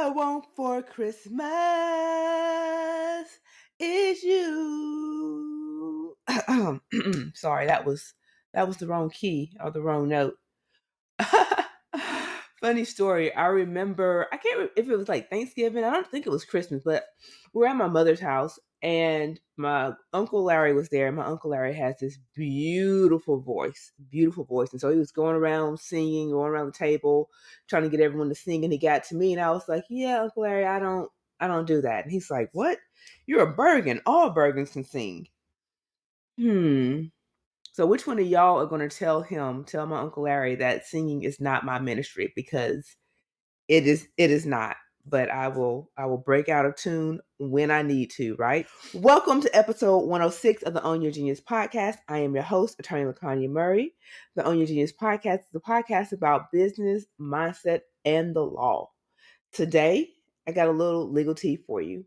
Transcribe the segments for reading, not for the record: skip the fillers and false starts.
I want for Christmas is you. Sorry, that was the wrong key or the wrong note. Funny story. I remember, I can't remember if it was like Thanksgiving. I don't think it was Christmas, but we're at my mother's house and my Uncle Larry was there. My Uncle Larry has this beautiful voice, beautiful voice. And so he was going around singing, going around the table, trying to get everyone to sing. And he got to me and I was like, yeah, Uncle Larry, I don't do that. And he's like, what? You're a Bergen. All Bergens can sing. So which one of y'all are going to tell my Uncle Larry that singing is not my ministry, because it is not. But I will break out of tune when I need to, right? Welcome to episode 106 of the Own Your Genius podcast. I am your host, attorney LaConya Murray. The Own Your Genius podcast is a podcast about business, mindset, and the law. Today, I got a little legal tea for you.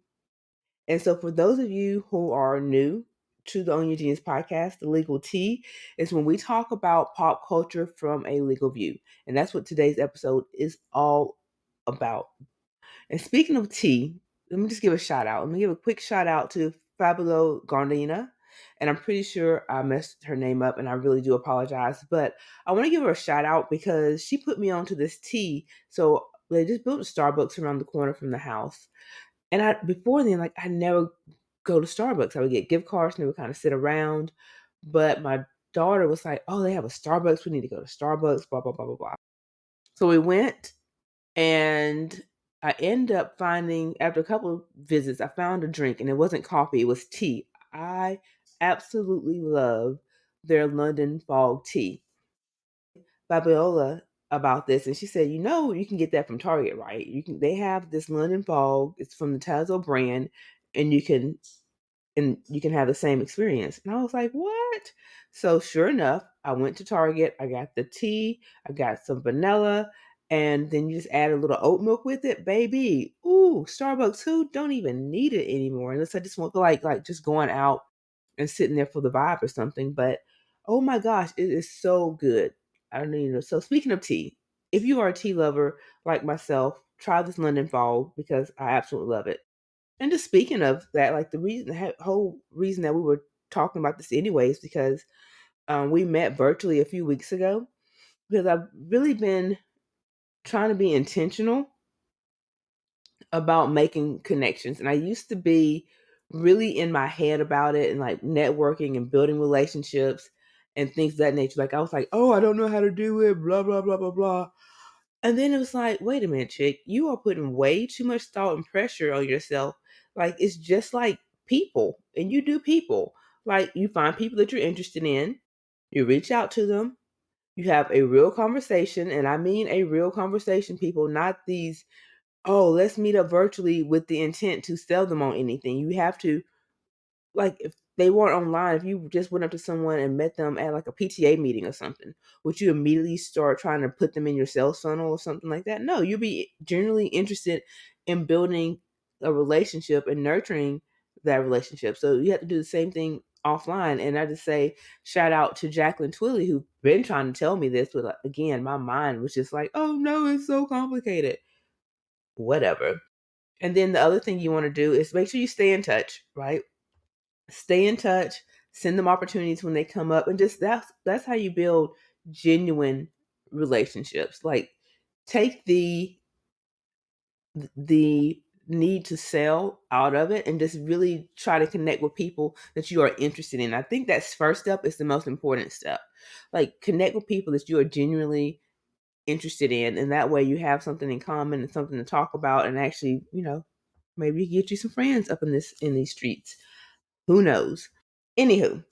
And so for those of you who are new to the Own Your Genius podcast, the legal tea is when we talk about pop culture from a legal view. And that's what today's episode is all about. And speaking of tea, let me just give a shout out. Let me give a quick shout out to Fabio Gardina. And I'm pretty sure I messed her name up and I really do apologize. But I want to give her a shout out because she put me onto this tea. So they just built a Starbucks around the corner from the house. And before then, like, I never go to Starbucks. I would get gift cards and they would kind of sit around. But my daughter was like, oh, they have a Starbucks. We need to go to Starbucks, blah, blah, blah, blah, blah. So we went and I ended up finding, after a couple of visits, I found a drink and it wasn't coffee, it was tea. I absolutely love their London fog tea. Fabiola about this and she said, you can get that from Target, right? They have this London fog, it's from the Tazo brand, and you can have the same experience. And I was like, what? So sure enough, I went to Target, I got the tea, I got some vanilla, and then you just add a little oat milk with it, baby. Ooh, Starbucks, who don't even need it anymore unless I just want to like just going out and sitting there for the vibe or something. But oh my gosh, it is so good. I don't even know. So speaking of tea, if you are a tea lover like myself, try this London Fog because I absolutely love it. And just speaking of that, like the whole reason that we were talking about this anyways, because we met virtually a few weeks ago, because I've really been trying to be intentional about making connections. And I used to be really in my head about it and like networking and building relationships and things of that nature. Like I was like, oh, I don't know how to do it, blah, blah, blah, blah, blah. And then it was like, wait a minute, chick, you are putting way too much thought and pressure on yourself. Like it's just like people, and you do people. Like you find people that you're interested in, you reach out to them, you have a real conversation, and I mean a real conversation, people, not these, oh, let's meet up virtually with the intent to sell them on anything. You have to, like, if they weren't online, if you just went up to someone and met them at like a PTA meeting or something, would you immediately start trying to put them in your sales funnel or something like that? No, you'll be generally interested in building a relationship and nurturing that relationship. So you have to do the same thing offline. And I just say, shout out to Jacqueline Twilly, who's been trying to tell me this, but again, my mind was just like, oh no, it's so complicated. Whatever. And then the other thing you want to do is make sure you stay in touch, right? Stay in touch, send them opportunities when they come up, and just that's how you build genuine relationships. Like take the need to sell out of it and just really try to connect with people that you are interested in. I think that's first step is the most important step. Like connect with people that you are genuinely interested in, and that way you have something in common and something to talk about, and actually, maybe get you some friends up in these streets. Who knows? Anywho,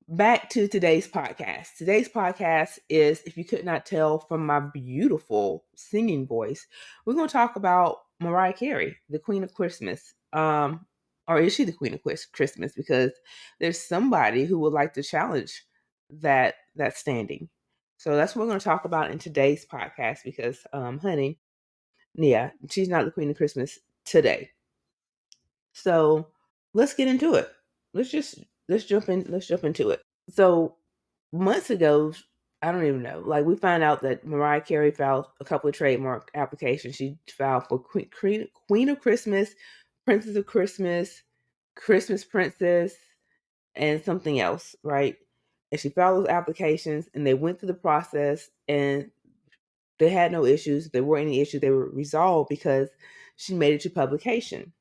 back to today's podcast. Today's podcast is, if you could not tell from my beautiful singing voice, we're going to talk about Mariah Carey, the Queen of Christmas. Or is she the Queen of Christmas? Because there's somebody who would like to challenge that standing. So that's what we're going to talk about in today's podcast. Because, honey, yeah, she's not the Queen of Christmas today. So let's get into it. Let's jump into it. So months ago, I don't even know. Like, we find out that Mariah Carey filed a couple of trademark applications. She filed for Queen of Christmas, Princess of Christmas, Christmas Princess, and something else, right? And she filed those applications, and they went through the process, and they had no issues. If there were any issues, they were resolved because she made it to publication.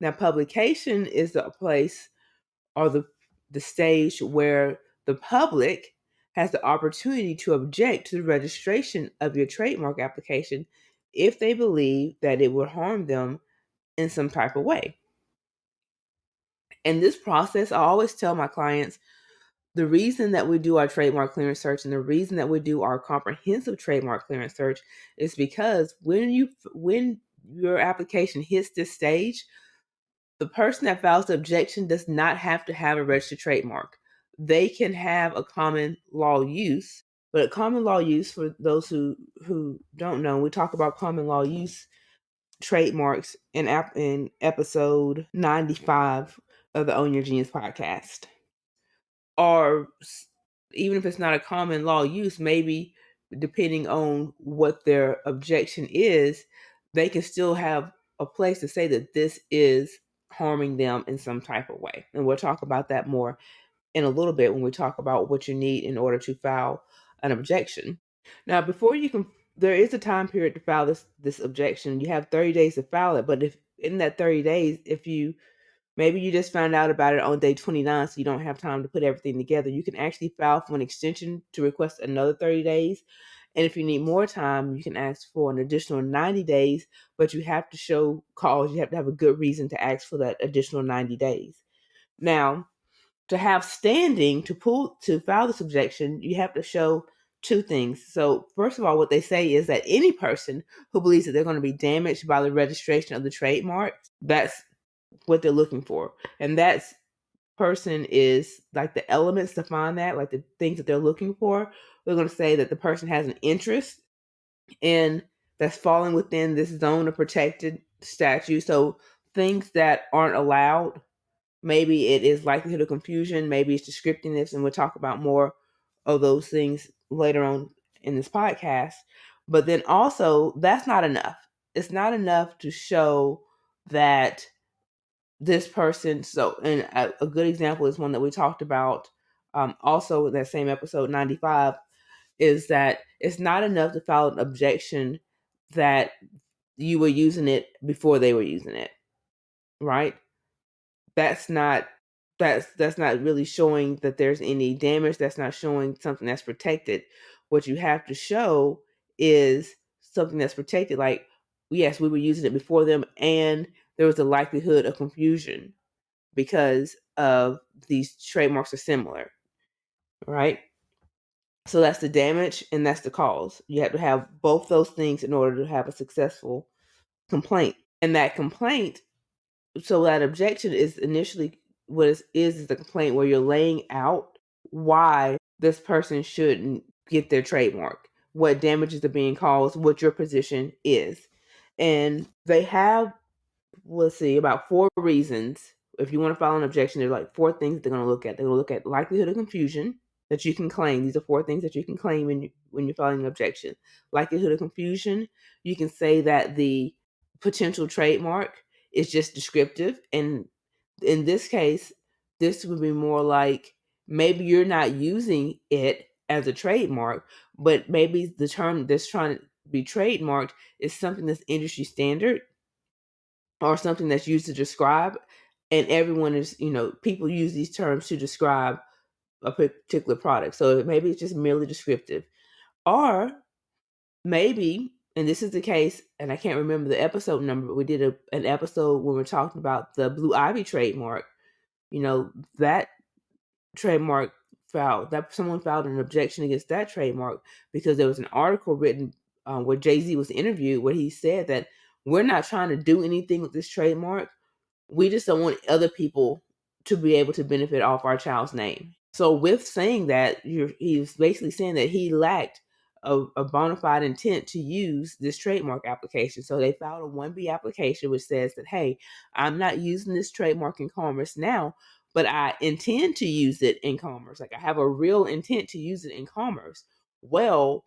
Now, publication is the place or the stage where the public has the opportunity to object to the registration of your trademark application if they believe that it would harm them in some type of way. In this process, I always tell my clients the reason that we do our trademark clearance search and the reason that we do our comprehensive trademark clearance search is because when your application hits this stage, the person that files the objection does not have to have a registered trademark. They can have a common law use, but a common law use, for those who don't know, we talk about common law use trademarks in episode 95 of the Own Your Genius podcast. Or even if it's not a common law use, maybe depending on what their objection is, they can still have a place to say that this is harming them in some type of way. And we'll talk about that more in a little bit when we talk about what you need in order to file an objection. Now, before you can, there is a time period to file this objection. You have 30 days to file it, but if in that 30 days, if you maybe you just found out about it on day 29, so you don't have time to put everything together, you can actually file for an extension to request another 30 days. And if you need more time, you can ask for an additional 90 days, but you have to show cause. You have to have a good reason to ask for that additional 90 days. Now, to have standing to file this objection, you have to show two things. So, first of all, what they say is that any person who believes that they're going to be damaged by the registration of the trademark, that's what they're looking for. And that's person is like the elements to find that, like the things that they're looking for. We're going to say that the person has an interest in that's falling within this zone of protected statute. So things that aren't allowed, maybe it is likelihood of confusion, maybe it's descriptiveness, and we'll talk about more of those things later on in this podcast. But then also, that's not enough. It's not enough to show that this person. So, and a good example is one that we talked about also in that same episode 95, is that it's not enough to file an objection that you were using it before they were using it, right? That's not that's not really showing that there's any damage. That's not showing something that's protected. What you have to show is something that's protected, like, yes, we were using it before them and there was a likelihood of confusion because of these trademarks are similar, right? So that's the damage and that's the cause. You have to have both those things in order to have a successful complaint. And that complaint, so that objection is initially what is the complaint where you're laying out why this person shouldn't get their trademark, what damages are being caused, what your position is. And they have, let's see, about 4 reasons. If you want to file an objection, there's like 4 things they're going to look at. They're going to look at likelihood of confusion that you can claim. These are 4 things that you can claim when you're filing an objection. Likelihood of confusion, you can say that the potential trademark is just descriptive. And in this case, this would be more like maybe you're not using it as a trademark, but maybe the term that's trying to be trademarked is something that's industry standard or something that's used to describe, and everyone is, people use these terms to describe a particular product, so maybe it's just merely descriptive. Or maybe, and this is the case, and I can't remember the episode number, but we did an episode when we're talking about the Blue Ivy trademark. That trademark someone filed an objection against that trademark because there was an article written where Jay-Z was interviewed, where he said that we're not trying to do anything with this trademark. We just don't want other people to be able to benefit off our child's name. So with saying that, he's basically saying that he lacked a bona fide intent to use this trademark application. So they filed a 1B application, which says that, hey, I'm not using this trademark in commerce now, but I intend to use it in commerce. Like, I have a real intent to use it in commerce. Well,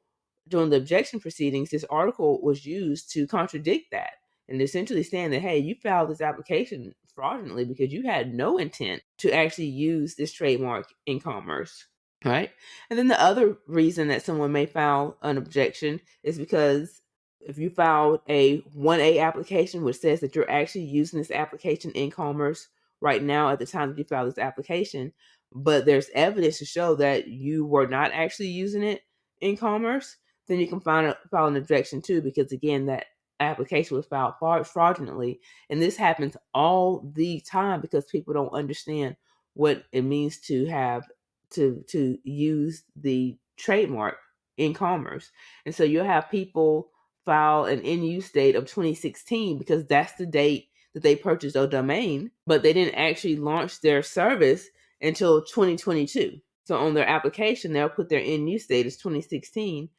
during the objection proceedings, this article was used to contradict that and essentially saying that, hey, you filed this application fraudulently because you had no intent to actually use this trademark in commerce. Right. And then the other reason that someone may file an objection is because if you filed a 1A application, which says that you're actually using this application in commerce right now at the time that you filed this application, but there's evidence to show that you were not actually using it in commerce, then you can file an objection too, because again, that application was filed fraudulently. And this happens all the time because people don't understand what it means to have to use the trademark in commerce. And so you'll have people file an in-use date of 2016 because that's the date that they purchased a domain, but they didn't actually launch their service until 2022. So on their application, they'll put their in-use date as 2016,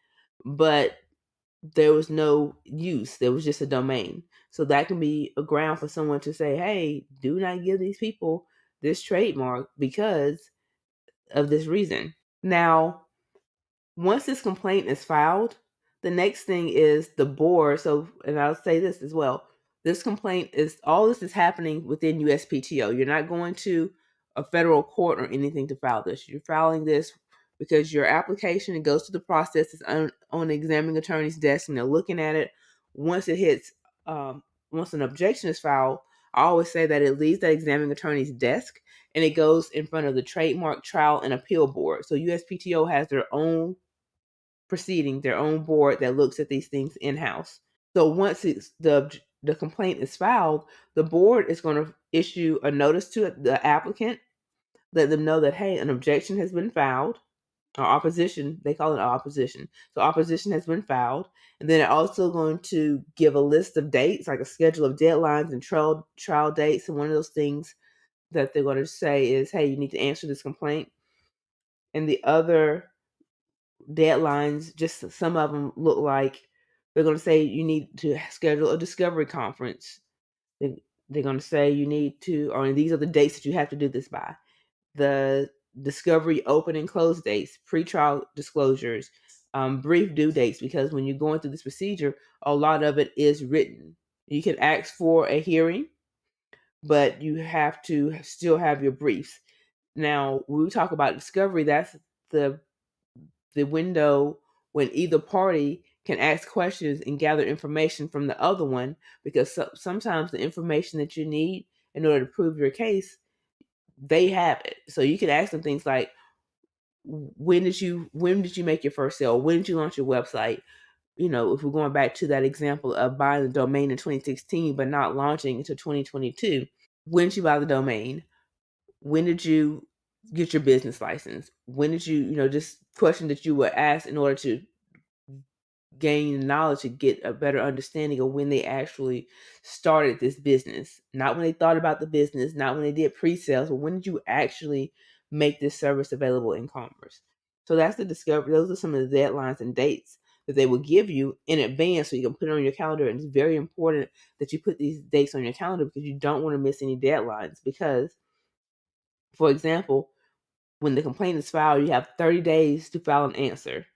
but there was no use. There was just a domain. So that can be a ground for someone to say, hey, do not give these people this trademark because of this reason. Now, once this complaint is filed, the next thing is the board. So, and I'll say this as well. This complaint is all this is happening within USPTO. You're not going to a federal court or anything to file this. You're filing this because your application, it goes through the process, it's on the examining attorney's desk, and they're looking at it. Once it hits, once an objection is filed, I always say that it leaves that examining attorney's desk and it goes in front of the Trademark Trial and Appeal Board. So USPTO has their own proceeding, their own board that looks at these things in-house. So once the complaint is filed, the board is going to issue a notice to the applicant, let them know that, hey, an objection has been filed, or opposition, they call it opposition. So opposition has been filed. And then they're also going to give a list of dates, like a schedule of deadlines and trial dates. And one of those things that they're going to say is, hey, you need to answer this complaint. And the other deadlines, just some of them look like they're going to say you need to schedule a discovery conference. They're going to say you need to, or these are the dates that you have to do this by. The discovery open and close dates, pretrial disclosures, brief due dates, because when you're going through this procedure, a lot of it is written. You can ask for a hearing, but you have to still have your briefs. Now, when we talk about discovery, that's the window when either party can ask questions and gather information from the other one, because sometimes the information that you need in order to prove your case, they have it. So you can ask them things like, when did you make your first sale? When did you launch your website? You know, if we're going back to that example of buying the domain in 2016 but not launching until 2022, when did you buy the domain? When did you get your business license? When did you, just questions that you would ask in order to gain knowledge, to get a better understanding of when they actually started this business. Not when they thought about the business, not when they did pre-sales, but when did you actually make this service available in commerce? So that's the discovery. Those are some of the deadlines and dates that they will give you in advance so you can put it on your calendar. And it's very important that you put these dates on your calendar because you don't want to miss any deadlines. Because, for example, when the complaint is filed, you have 30 days to file an answer.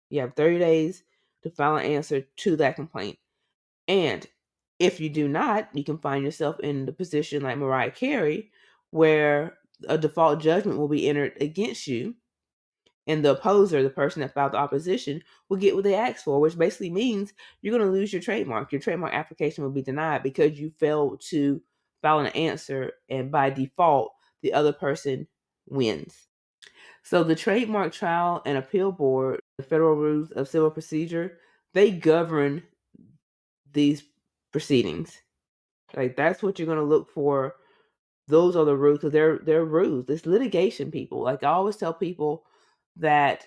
You have 30 days to file an answer to that complaint. And if you do not, you can find yourself in the position like Mariah Carey, where a default judgment will be entered against you. And the opposer, the person that filed the opposition, will get what they asked for, which basically means you're going to lose your trademark. Your trademark application will be denied because you failed to file an answer. And by default, the other person wins. So the Trademark Trial and Appeal Board, the Federal Rules of Civil Procedure, they govern these proceedings. Like, that's what you're going to look for. Those are the rules, because they're rules. It's litigation, people. Like, I always tell people that,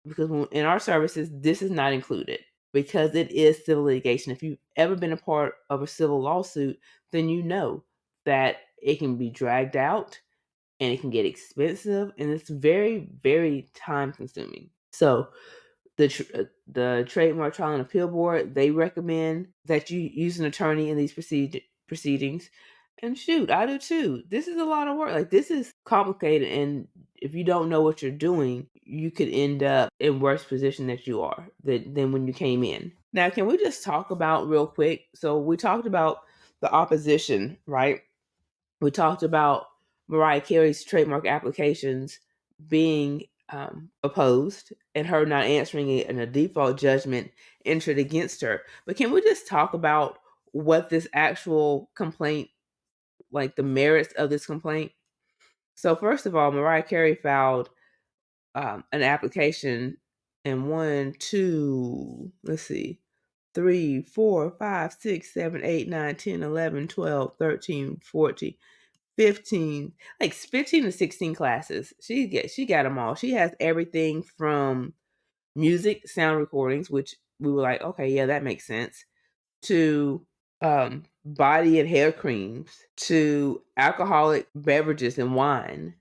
because in our services, this is not included because it is civil litigation. If you've ever been a part of a civil lawsuit, then you know that it can be dragged out and it can get expensive, and it's very, very time consuming. So the Trademark Trial and Appeal Board, they recommend that you use an attorney in these proceedings. And shoot, I do too. This is a lot of work. Like, this is complicated, and if you don't know what you're doing, you could end up in worse position that you are than when you came in. Now, can we just talk about real quick? So we talked about the opposition, right? We talked about Mariah Carey's trademark applications being opposed and her not answering it, and a default judgment entered against her. But can we just talk about what this actual complaint, like the merits of this complaint? So first of all, Mariah Carey filed an application in 1, 2, let's see, 3, 4, 5, 6, 7, 8, 9, 10, 11, 12, 13, 14, 15, like 15 to 16 classes. She got them all. She has everything from music, sound recordings, which we were like, okay, yeah, that makes sense, to body and hair creams, to alcoholic beverages and wine.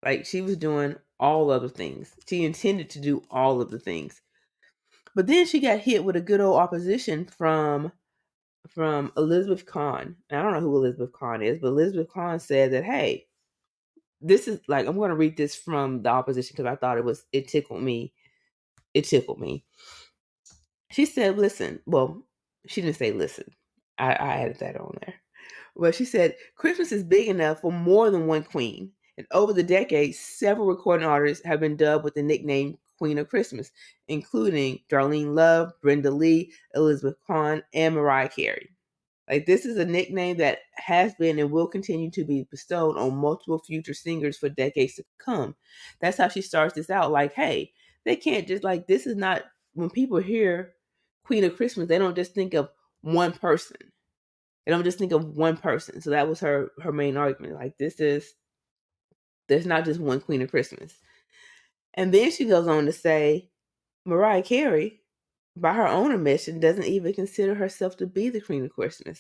Like, she was doing all of the things. She intended to do all of the things. But then she got hit with a good old opposition from Elizabeth Kahn. And I don't know who Elizabeth Kahn is, but Elizabeth Kahn said that, hey, this is like, I'm going to read this from the opposition because I thought it tickled me. It tickled me. She said, listen, well, she didn't say listen. I added that on there. Well, she said, Christmas is big enough for more than one queen. And over the decades, several recording artists have been dubbed with the nickname Queen of Christmas, including Darlene Love, Brenda Lee, Elizabeth Kahn, and Mariah Carey. Like, this is a nickname that has been and will continue to be bestowed on multiple future singers for decades to come. That's how she starts this out. Like, hey, they can't just, like, this is not, when people hear Queen of Christmas, they don't just think of one person. They don't just think of one person. So that was her main argument. Like, there's not just one Queen of Christmas. And then she goes on to say, Mariah Carey, by her own admission, doesn't even consider herself to be the Queen of Christmas,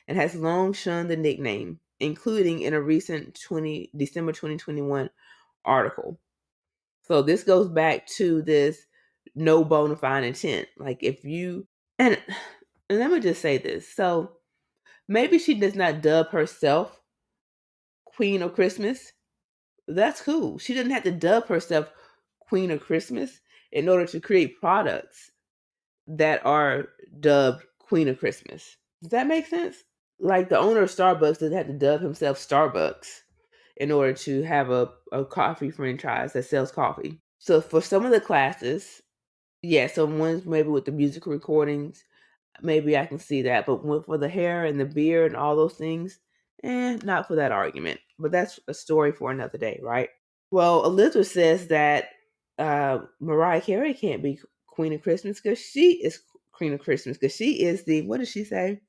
and has long shunned the nickname, including in a recent December 2021 article. So this goes back to this no bona fide intent. Like, if you, and let me just say this. So maybe she does not dub herself Queen of Christmas. That's cool. She doesn't have to dub herself Queen of Christmas in order to create products that are dubbed Queen of Christmas. Does that make sense? Like, the owner of Starbucks doesn't have to dub himself Starbucks in order to have a coffee franchise that sells coffee. So for some of the classes, yeah, so ones maybe with the musical recordings, maybe I can see that. But for the hair and the beard and all those things, not for that argument. But that's a story for another day, right? Well, Elizabeth says that Mariah Carey can't be Queen of Christmas because she is Queen of Christmas, because she is the, what did she say?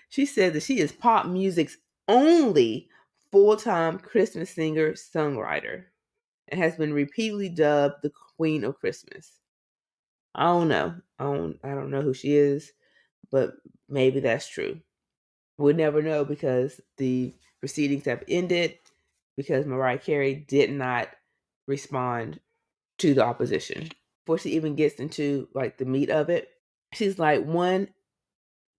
She said that she is pop music's only full-time Christmas singer-songwriter and has been repeatedly dubbed the Queen of Christmas. I don't know. I don't know who she is, but maybe that's true. We'll never know, because the proceedings have ended because Mariah Carey did not respond to the opposition. Before she even gets into like the meat of it, she's like, one,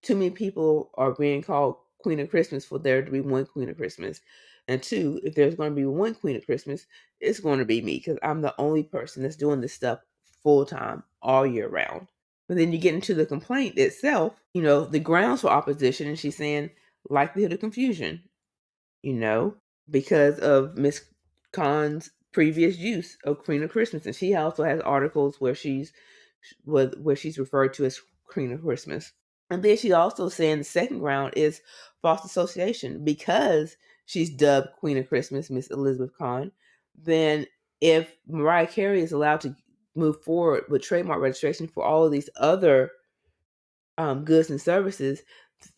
too many people are being called Queen of Christmas for there to be one Queen of Christmas. And two, if there's going to be one Queen of Christmas, it's going to be me, because I'm the only person that's doing this stuff full time all year round. But then you get into the complaint itself, the grounds for opposition, and she's saying likelihood of confusion, because of Miss Khan's previous use of Queen of Christmas. And she also has articles where she's referred to as Queen of Christmas. And then she's also saying the second ground is false association, because she's dubbed Queen of Christmas, Miss Elizabeth Khan. Then if Mariah Carey is allowed to move forward with trademark registration for all of these other goods and services,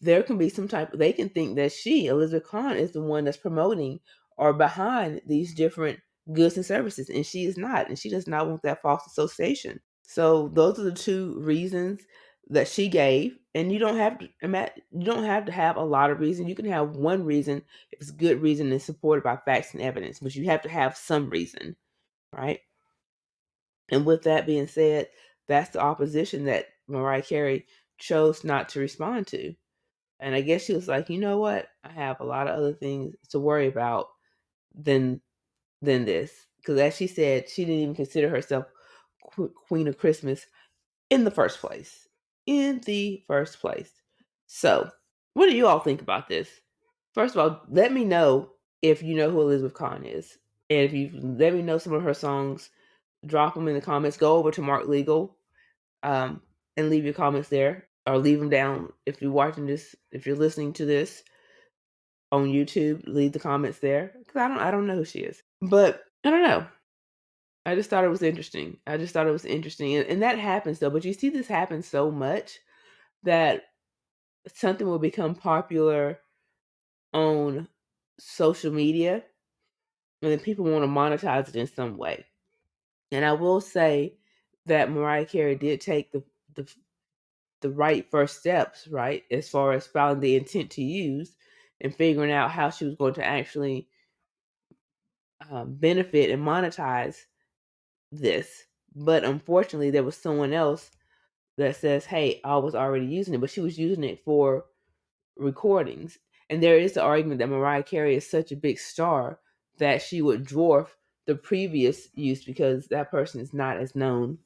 there can be they can think that she, Elizabeth Khan, is the one that's promoting or behind these different goods and services, and she is not, and she does not want that false association. So those are the two reasons that she gave, and you don't have to have a lot of reasons. You can have one reason if it's good reason and supported by facts and evidence, but you have to have some reason, right? And with that being said, that's the opposition that Mariah Carey chose not to respond to. And I guess she was like, you know what? I have a lot of other things to worry about than this. Because as she said, she didn't even consider herself Queen of Christmas in the first place. So, what do you all think about this? First of all, let me know if you know who Elizabeth Kahn is. And if you let me know some of her songs, drop them in the comments. Go over to Mark Legal and leave your comments there. Or leave them down if you're watching this, if you're listening to this on YouTube, leave the comments there. Because I don't know who she is. But I don't know. I just thought it was interesting. And that happens though. But you see this happen so much that something will become popular on social media and then people want to monetize it in some way. And I will say that Mariah Carey did take the right first steps, right, as far as finding the intent to use and figuring out how she was going to actually benefit and monetize this. But unfortunately, there was someone else that says, hey, I was already using it, but she was using it for recordings. And there is the argument that Mariah Carey is such a big star that she would dwarf the previous use because that person is not as known.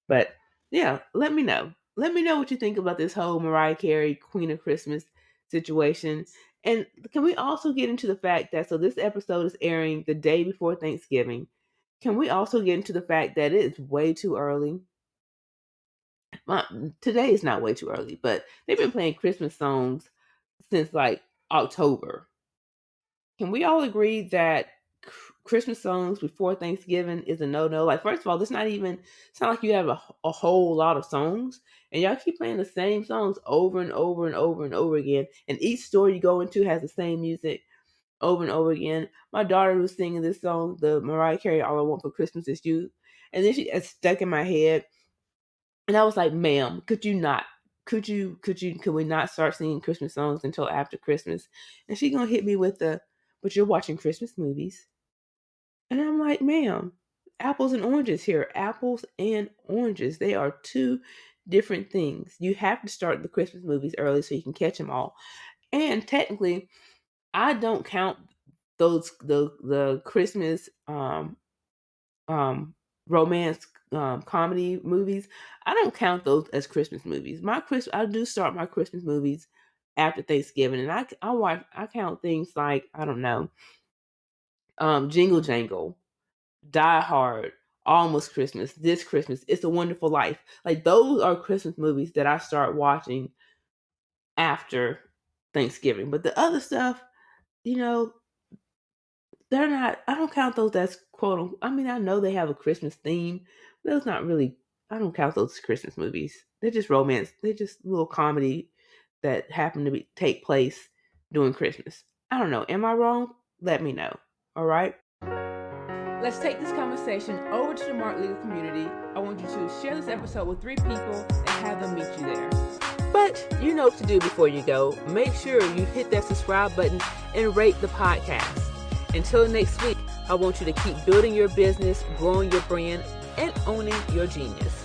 But yeah, let me know. Let me know what you think about this whole Mariah Carey Queen of Christmas situation. And can we also get into the fact that, so this episode is airing the day before Thanksgiving. Can we also get into the fact that it is way too early? Today is not way too early, but they've been playing Christmas songs since like October. Can we all agree that Christmas songs before Thanksgiving is a no-no? Like, first of all, it's not like you have a whole lot of songs, and y'all keep playing the same songs over and over and over and over again. And each store you go into has the same music over and over again. My daughter was singing this song, the Mariah Carey "All I Want for Christmas Is You," and then it's stuck in my head. And I was like, ma'am, could we not start singing Christmas songs until after Christmas? And she gonna hit me with but you're watching Christmas movies. And I'm like, ma'am, apples and oranges here. Apples and oranges. They are two different things. You have to start the Christmas movies early so you can catch them all. And technically, I don't count the Christmas romance comedy movies. I don't count those as Christmas movies. I do start my Christmas movies after Thanksgiving, and I count things like, I don't know, Jingle Jangle, Die Hard, Almost Christmas, This Christmas, It's a Wonderful Life. Like, those are Christmas movies that I start watching after Thanksgiving. But the other stuff, they're not, I don't count those as quote, I mean, I know they have a Christmas theme. Those not really, I don't count those as Christmas movies. They're just romance. They're just little comedy that happen to take place during Christmas. I don't know. Am I wrong? Let me know. All right. Let's take this conversation over to the Mark Legal community. I want you to share this episode with 3 people and have them meet you there. But you know what to do before you go. Make sure you hit that subscribe button and rate the podcast. Until next week, I want you to keep building your business, growing your brand, and owning your genius.